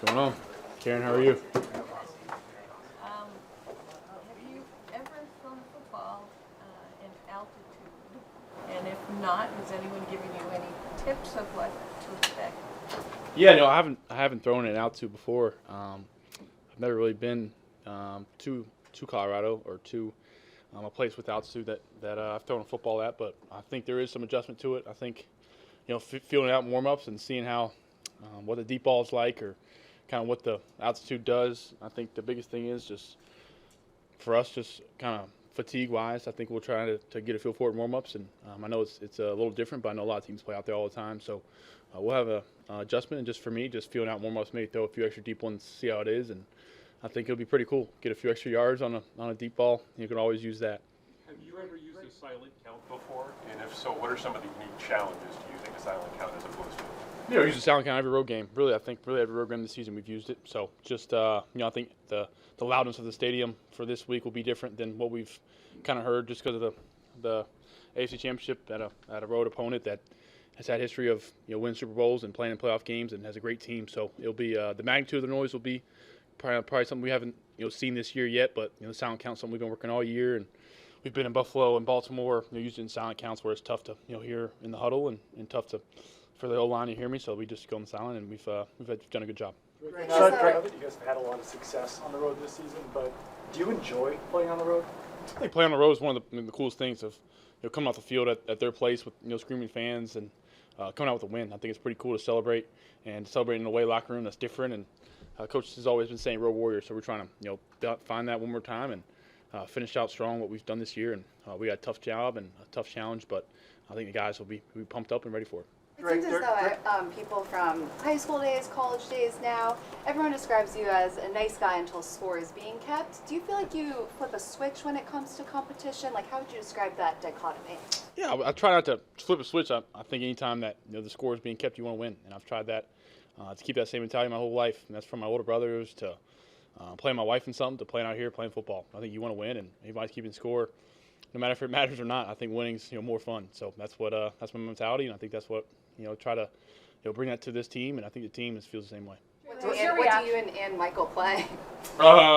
What's going on? Karen, how are you? Have you ever thrown a football in altitude? And if not, has anyone given you any tips of what to expect? Yeah, no, I haven't thrown it out to before. I've never really been to Colorado or to a place with altitude that I've thrown a football at, but I think there is some adjustment to it. I think feeling out in warm-ups and seeing how what the deep ball is like, or kind of what the altitude does. I think the biggest thing is just for us, just kind of fatigue-wise. I think we'll try to get a feel for it in warm-ups, and I know it's a little different, but I know a lot of teams play out there all the time, so we'll have a adjustment. And just for me, just feeling out in warm-ups, maybe throw a few extra deep ones, see how it is, and I think it'll be pretty cool. Get a few extra yards on a deep ball. You can always use that. Have you ever used a silent count before? And if so, what are some of the unique challenges to using a silent count as opposed to? Use the silent count every road game. Really, I think every road game this season we've used it. So just I think the loudness of the stadium for this week will be different than what we've kind of heard, just because of the AFC Championship at a road opponent that has had history of winning Super Bowls and playing in playoff games and has a great team. So it'll be the magnitude of the noise will be probably something we haven't seen this year yet, but silent count something we've been working all year, and we've been in Buffalo and Baltimore using silent counts where it's tough to hear in the huddle and tough for the O-line to hear me, so we just go in silent, and we've done a good job. Drake, I know that you guys have had a lot of success on the road this season, but do you enjoy playing on the road? I think playing on the road is one of the coolest things of coming off the field at their place with screaming fans and coming out with a win. I think it's pretty cool to celebrate in a away locker room that's different. And Coach has always been saying road warrior, so we're trying to find that one more time and finish out strong what we've done this year. And we got a tough job and a tough challenge, but I think the guys will be pumped up and ready for it. It seems as though people from high school days, college days now, everyone describes you as a nice guy until score is being kept. Do you feel like you flip a switch when it comes to competition? Like, how would you describe that dichotomy? Yeah, I try not to flip a switch. I think anytime that the score is being kept, you want to win, and I've tried that to keep that same mentality my whole life. And that's from my older brothers to playing my wife in something to playing out here playing football. I think you want to win, and everybody's keeping score, no matter if it matters or not. I think winning's more fun. So that's that's my mentality, and I think that's what try to bring that to this team, and I think the team feels the same way. What do you and Michael play?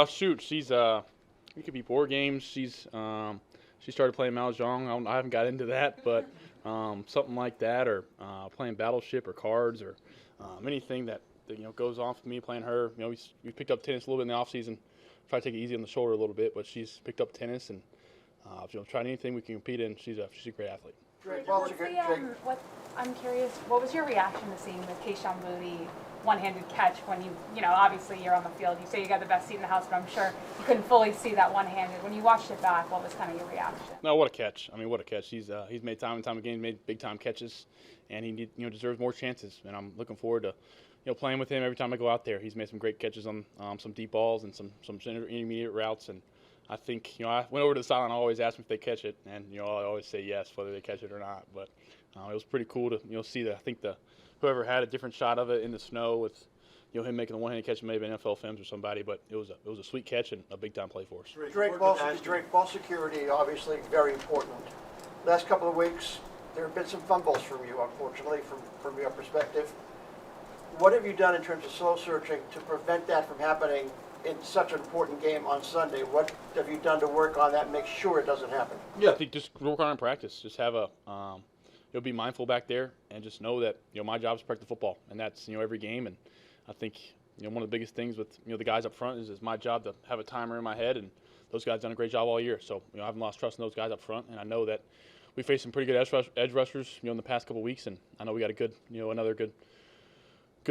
Shoot, she's we could be board games. She started playing Mahjong. I haven't got into that, but something like that, or playing Battleship or cards, or anything that goes on for me playing her. We picked up tennis a little bit in the off season. Try to take it easy on the shoulder a little bit, but she's picked up tennis and tried anything we can compete in. She's a great athlete. I'm curious, what was your reaction to seeing the Keishawn Mooney one-handed catch when obviously you're on the field, you say you got the best seat in the house, but I'm sure you couldn't fully see that one-handed. When you watched it back, what was kind of your reaction? No, what a catch. I mean, what a catch. He's made time and time again, made big-time catches, and he deserves more chances, and I'm looking forward to playing with him every time I go out there. He's made some great catches on some deep balls and some intermediate routes, and I think I went over to the sideline. I always ask them if they catch it, and I always say yes, whether they catch it or not. But it was pretty cool to see that. I think whoever had a different shot of it in the snow with him making the one-handed catch, maybe NFL Films or somebody, but it was a sweet catch and a big-time play for us. Drake, ball security obviously very important. Last couple of weeks, there have been some fumbles from you, unfortunately, from your perspective. What have you done in terms of soul searching to prevent that from happening in such an important game on Sunday? What have you done to work on that and make sure it doesn't happen? Yeah, I think just work on it in practice. Just have be mindful back there and just know that my job is to protect the football, and that's every game. And I think one of the biggest things with the guys up front is my job to have a timer in my head, and those guys done a great job all year. So I haven't lost trust in those guys up front, and I know that we faced some pretty good edge rushers in the past couple of weeks, and I know we got a good another good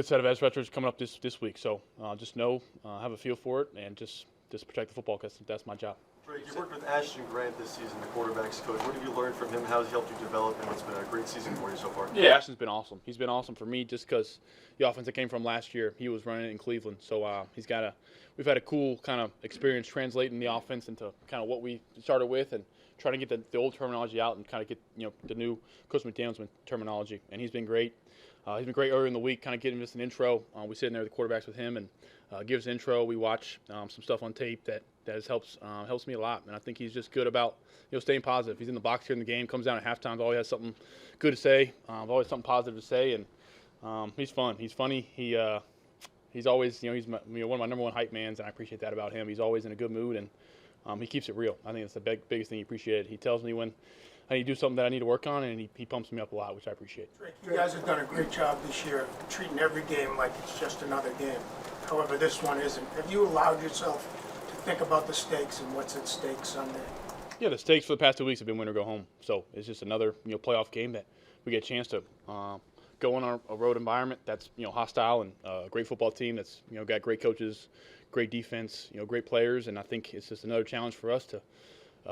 set of edge rushers coming up this week. So just know, have a feel for it, and just protect the football, because that's my job. Drake, you worked with Ashton Grant this season, the quarterback's coach. What have you learned from him? How has he helped you develop, and what's been a great season for you so far? Yeah, Ashton's been awesome. He's been awesome for me just because the offense that came from last year, he was running it in Cleveland. So we've had a cool kind of experience translating the offense into kind of what we started with, and trying to get the old terminology out and kind of get the new Coach McDaniel's terminology. And he's been great. He's been great earlier in the week, kind of getting us an intro. We sit in there with the quarterbacks with him and gives an intro. We watch some stuff on tape that helps me a lot. And I think he's just good about staying positive. He's in the box here in the game, comes down at halftime, always has something good to say, always something positive to say, and he's fun. He's funny. he's always, he's one of my number one hype mans, and I appreciate that about him. He's always in a good mood, and he keeps it real. I think it's the biggest thing he appreciated. He tells me when I need to do something that I need to work on, and he pumps me up a lot, which I appreciate. Drake, you guys have done a great job this year treating every game like it's just another game. However, this one isn't. Have you allowed yourself to think about the stakes and what's at stake Sunday? Yeah, the stakes for the past 2 weeks have been win or go home. So it's just another playoff game that we get a chance to go in a road environment that's hostile, and a great football team that's got great coaches, great defense, great players, and I think it's just another challenge for us to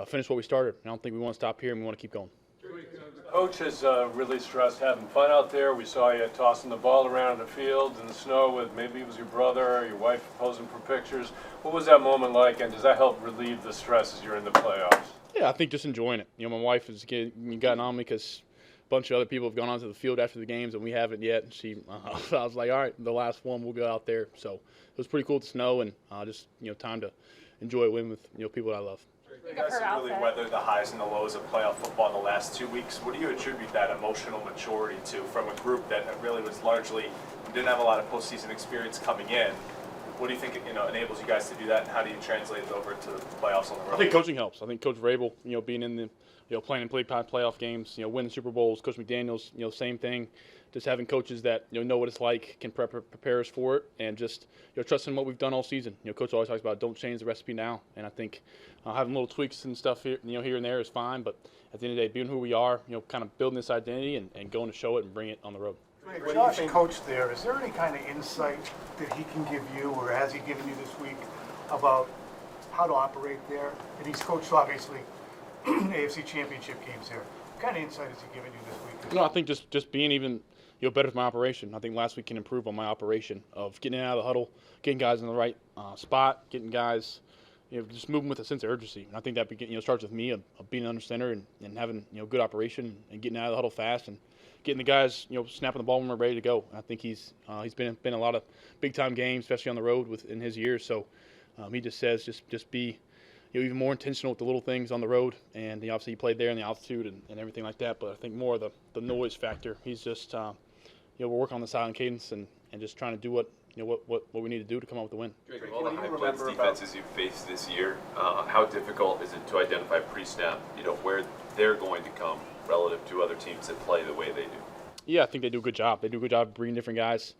finish what we started. I don't think we want to stop here, and we want to keep going. The coach has really stressed having fun out there. We saw you tossing the ball around in the field in the snow with maybe it was your brother or your wife posing for pictures. What was that moment like, and does that help relieve the stress as you're in the playoffs? Yeah, I think just enjoying it. My wife has gotten on me because a bunch of other people have gone onto the field after the games, and we haven't yet. And I was like, all right, the last one, we'll go out there. So it was pretty cool to snow, and just time to enjoy a win with people that I love. You guys have really weathered the highs and the lows of playoff football in the last 2 weeks. What do you attribute that emotional maturity to from a group that really was largely didn't have a lot of postseason experience coming in? What do you think enables you guys to do that, and how do you translate it over to the playoffs on the road? I think coaching helps. I think Coach Vrabel, being in the playing in playoff games, winning Super Bowls. Coach McDaniels, same thing. Just having coaches that know what it's like, can prepare us for it, and just trusting what we've done all season. Coach always talks about don't change the recipe now, and I think having little tweaks and stuff here, here and there is fine. But at the end of the day, being who we are, kind of building this identity and going to show it and bring it on the road. Josh, coach there, is there any kind of insight that he can give you, or has he given you this week, about how to operate there? And he's coached, obviously, AFC Championship games here. What kind of insight has he given you this week? No, I think just being even better with my operation. I think last week can improve on my operation of getting out of the huddle, getting guys in the right spot, getting guys just moving with a sense of urgency. And I think that starts with me of being under center and having good operation and getting out of the huddle fast and getting the guys snapping the ball when we're ready to go. I think he's been in a lot of big time games, especially on the road in his years. So he just says just be even more intentional with the little things on the road. And obviously he played there in the altitude and everything like that. But I think more of the noise factor. He's just we're working on the silent cadence and just trying to do what we need to do to come up with the win. Drake, of all the high-blitz defenses you've faced this year, how difficult is it to identify pre-snap, where they're going to come relative to other teams that play the way they do? Yeah, I think they do a good job. They do a good job of bringing different guys,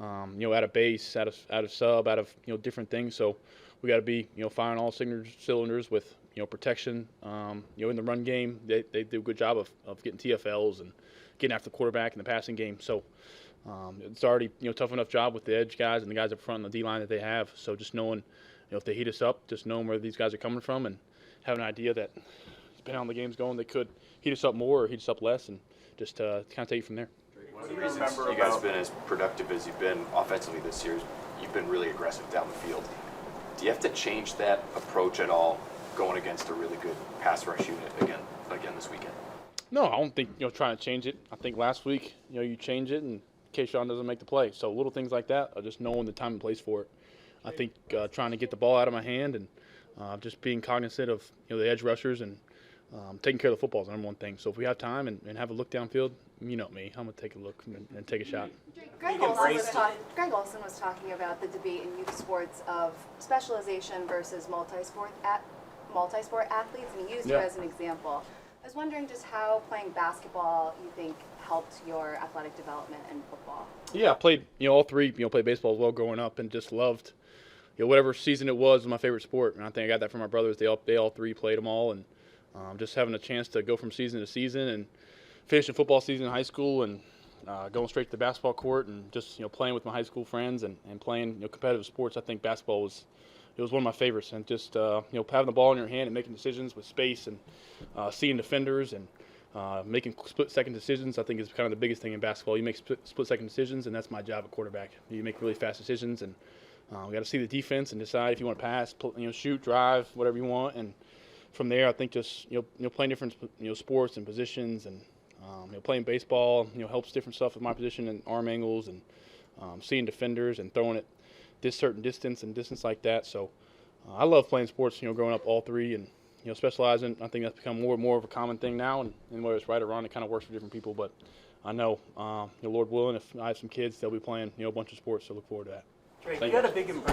out of base, out of sub, out of different things. So we got to be firing all cylinders with protection. In the run game, they do a good job of getting TFLs and getting after the quarterback in the passing game. So it's already tough enough job with the edge guys and the guys up front and the D-line that they have. So just knowing if they heat us up, just knowing where these guys are coming from and having an idea that depending on the game's going, they could heat us up more or heat us up less, and just kind of take it from there. One of the reasons you guys have been as productive as you've been offensively this year is you've been really aggressive down the field. Do you have to change that approach at all going against a really good pass rush unit again this weekend? No, I don't think trying to change it. I think last week you change it and Keyshawn doesn't make the play. So little things like that are just knowing the time and place for it. I think trying to get the ball out of my hand and just being cognizant of the edge rushers and taking care of the football is the number one thing. So if we have time and have a look downfield, me, I'm going to take a look and take a shot. Greg Olson was talking about the debate in youth sports of specialization versus multi-sport athletes, and he used you as an example. I was wondering just how playing basketball you think helped your athletic development in football. Yeah, I played all three. Played baseball as well growing up, and just loved whatever season it was my favorite sport. And I think I got that from my brothers. They all three played them all, and just having a chance to go from season to season and finishing football season in high school and going straight to the basketball court and just playing with my high school friends and playing competitive sports. I think basketball was one of my favorites, and just having the ball in your hand and making decisions with space and seeing defenders and making split-second decisions, I think is kind of the biggest thing in basketball. You make split-second decisions, and that's my job at quarterback. You make really fast decisions, and we got to see the defense and decide if you want to pass, shoot, drive, whatever you want. And from there, I think just playing different sports and positions and playing baseball helps different stuff with my position and arm angles and seeing defenders and throwing it this certain distance and distance like that. So I love playing sports. Growing up all three and specializing. I think that's become more and more of a common thing now. And whether it's right or wrong, it kind of works for different people. But I know, Lord willing, if I have some kids, they'll be playing a bunch of sports. So look forward to that. Drake, Thank you had you. a big